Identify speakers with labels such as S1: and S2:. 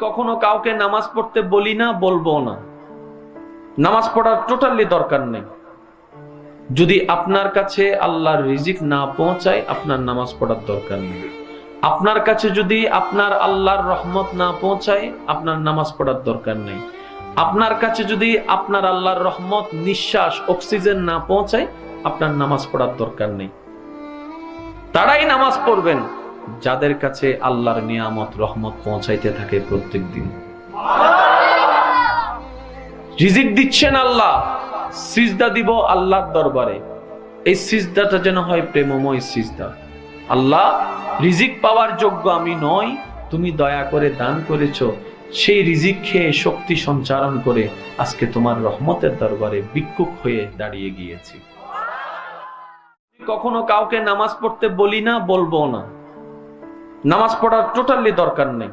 S1: কখনো কাউকে নামাজ পড়তে বলি না, বলবো না। নামাজ পড়ার টোটালি দরকার নেই। যদি আপনার কাছে আল্লাহর রিজিক না পৌঁছায়, আপনার নামাজ পড়ার দরকার নেই। আপনার কাছে যদি আপনার আল্লাহর রহমত না পৌঁছায়, আপনার নামাজ পড়ার দরকার নেই। আপনার কাছে যদি আপনার আল্লাহর রহমত, নিঃশ্বাস, অক্সিজেন না পৌঁছায়, আপনার নামাজ পড়ার দরকার নেই। তারাই নামাজ পড়বেন যাদের কাছে আল্লাহর নিয়ামত, রহমত পৌঁছাইতে থাকে প্রত্যেক দিন। রিজিক দিচ্ছেন আল্লাহ, সিজদা দিব আল্লাহর দরবারে। এই সিজদাটা যেন হয় প্রেমময় সিজদা। আল্লাহ, রিজিক পাওয়ার যোগ্য আমি নই, তুমি দয়া করে দান করেছো, সেই রিজিক খেয়ে শক্তি সঞ্চারণ করে আজকে তোমার রহমতের দরবারে ভিক্ষুক হয়ে দাঁড়িয়ে গিয়েছি। কখনো কাউকে নামাজ পড়তে বলি না, বলবো না। নামাজ পড়ার টোটালি দরকার নেই।